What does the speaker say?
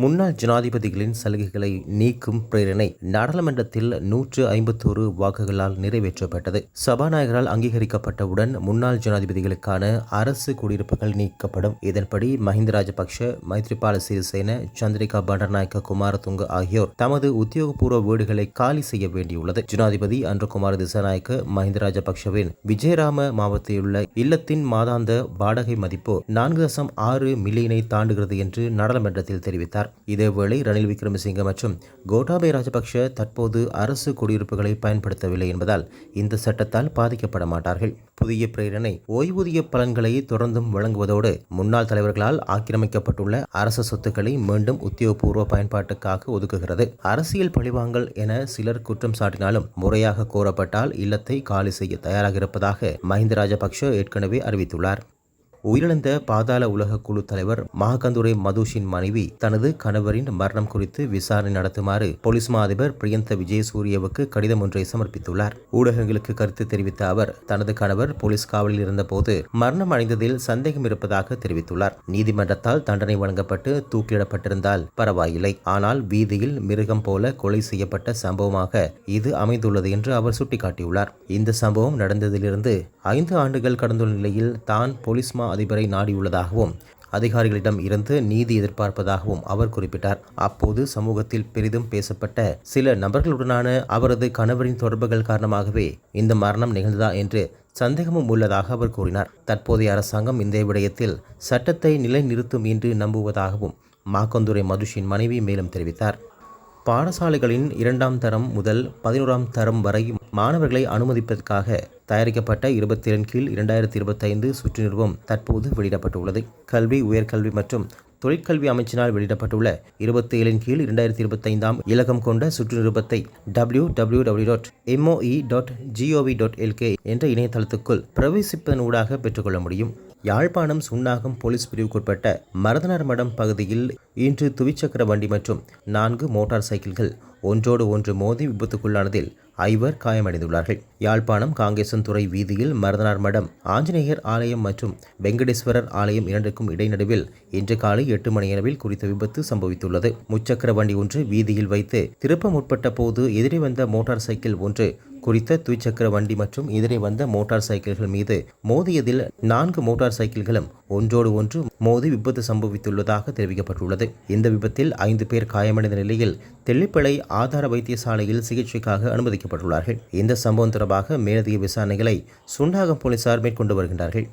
முன்னாள் ஜனாதிபதிகளின் சலுகைகளை நீக்கும் பிரேரணை நாடாளுமன்றத்தில் 151 வாக்குகளால் நிறைவேற்றப்பட்டது. சபாநாயகரால் அங்கீகரிக்கப்பட்டவுடன் முன்னாள் ஜனாதிபதிகளுக்கான அரசு குடியிருப்புகள் நீக்கப்படும். இதன்படி மஹிந்த ராஜபக்ஷ, மைத்ரிபால சிறிசேன, சந்திரிகா பண்டாரநாயக்க குமாரதுங்க ஆகியோர் தமது உத்தியோகபூர்வ வீடுகளை காலி செய்ய வேண்டியுள்ளது. ஜனாதிபதி அன்ருகுமார திசாநாயக்க மஹிந்த ராஜபக்ஷவின் விஜயராம மாவட்டத்திலுள்ள இல்லத்தின் மாதாந்த வாடகை மதிப்பு 4.6 மில்லியனை தாண்டுகிறது என்று நாடாளுமன்றத்தில் தெரிவித்தார். இதேவேளை ரணில் விக்ரமசிங்க மற்றும் கோட்டாபய ராஜபக்ஷ தற்போது அரசு குடியிருப்புகளை பயன்படுத்தவில்லை என்பதால் இந்த சட்டத்தால் பாதிக்கப்பட மாட்டார்கள். புதிய பிரேரணை ஓய்வூதிய பலன்களை தொடர்ந்தும் வழங்குவதோடு முன்னாள் தலைவர்களால் ஆக்கிரமிக்கப்பட்டுள்ள அரசு சொத்துக்களை மீண்டும் உத்தியோகபூர்வ பயன்பாட்டுக்காக ஒதுக்குகிறது. அரசியல் பழிவாங்கல் என சிலர் குற்றம் சாட்டினாலும் முறையாக கோரப்பட்டால் இல்லத்தை காலி செய்ய தயாராக இருப்பதாக மஹிந்த ராஜபக்ஷ ஏற்கனவே அறிவித்துள்ளார். உயிரிழந்த பாதாள உலக குழு தலைவர் மஹகந்துரை மதுஷின் மனைவி தனது கணவரின் மரணம் குறித்து விசாரணை நடத்துமாறு போலீஸ் மா அதிபர் பிரியந்த விஜயசூரியவுக்கு கடிதம் ஒன்றை சமர்ப்பித்துள்ளார். ஊடகங்களுக்கு கருத்து தெரிவித்த அவர் தனது கணவர் போலீஸ் காவலில் இருந்தபோது மரணம் அடைந்ததில் சந்தேகம் இருப்பதாக தெரிவித்துள்ளார். நீதிமன்றத்தால் தண்டனை வழங்கப்பட்டு தூக்கிலிடப்பட்டிருந்தால் பரவாயில்லை, ஆனால் வீதியில் மிருகம் போல கொலை செய்யப்பட்ட சம்பவமாக இது அமைந்துள்ளது என்று அவர் சுட்டிக்காட்டியுள்ளார். இந்த சம்பவம் நடந்ததிலிருந்து 5 ஆண்டுகள் கடந்துள்ள நிலையில் தான் போலீஸ் மா அதிபரை நாடியுள்ளதாகவும் அதிகாரிகளிடம் இருந்து நீதி எதிர்பார்ப்பதாகவும் அவர் குறிப்பிட்டார். அப்போது சமூகத்தில் பெரிதும் பேசப்பட்ட சில நபர்களுடனான அவரது கணவரின் தொடர்புகள் காரணமாகவே இந்த மரணம் நிகழ்ந்ததா என்று சந்தேகமும் உள்ளதாக அவர் கூறினார். தற்போதைய அரசாங்கம் இந்த விடயத்தில் சட்டத்தை நிலைநிறுத்தும் என்று நம்புவதாகவும் மஹகந்துரை மதுஷின் மனைவி மேலும் தெரிவித்தார். பாடசாலைகளின் 2ஆம் தரம் முதல் 11ஆம் தரம் வரை மாணவர்களை அனுமதிப்பதற்காக தயாரிக்கப்பட்ட 27 கீழ் 2025 சுற்று நிறுவம் தற்போது வெளியிடப்பட்டுள்ளது. கல்வி, உயர்கல்வி மற்றும் தொழிற்கல்வி அமைச்சினால் வெளியிடப்பட்டுள்ள 27 கீழ் 2025 இலக்கம் கொண்ட சுற்று நிருபத்தை www.moe.gov.lk என்ற இணையதளத்துக்குள் பிரவேசிப்பதனூடாக பெற்றுக்கொள்ள முடியும். யாழ்ப்பாணம் சுன்னாகம் போலீஸ் பிரிவுக்குட்பட்ட மருதனார் மடம் பகுதியில் இன்று துவிச்சக்கர வண்டி மற்றும் 4 மோட்டார் சைக்கிள்கள் ஒன்றோடு ஒன்று மோதி விபத்துக்குள்ளானதில் 5 காயமடைந்துள்ளார்கள். யாழ்ப்பாணம் காங்கேசன்துறை வீதியில் மருதனார் மடம், ஆஞ்சநேயர் ஆலயம் மற்றும் வெங்கடேஸ்வரர் ஆலயம் இரண்டுக்கும் இடைநடுவில் இன்று காலை 8 மணியளவில் குறித்த விபத்து சம்பவித்துள்ளது. முச்சக்கர வண்டி ஒன்று வீதியில் வைத்து திருப்ப முற்பட்ட போது எதிரே வந்த மோட்டார் சைக்கிள் ஒன்று குறித்த துவிச்சக்கர வண்டி மற்றும் எதிரே வந்த மோட்டார் சைக்கிள்கள் மீது மோதியதில் 4 மோட்டார் சைக்கிள்களும் ஒன்றோடு ஒன்று மோதி விபத்து சம்பவித்துள்ளதாக தெரிவிக்கப்பட்டுள்ளது. இந்த விபத்தில் 5 பேர் காயமடைந்த நிலையில் தெல்லிப்பளை ஆதார வைத்தியசாலையில் சிகிச்சைக்காக அனுமதிக்கப்பட்டுள்ளார்கள். இந்த சம்பவம் தொடர்பாக மேலதிக விசாரணைகளை சுன்னாகம் போலீசார் மேற்கொண்டு வருகின்றார்கள்.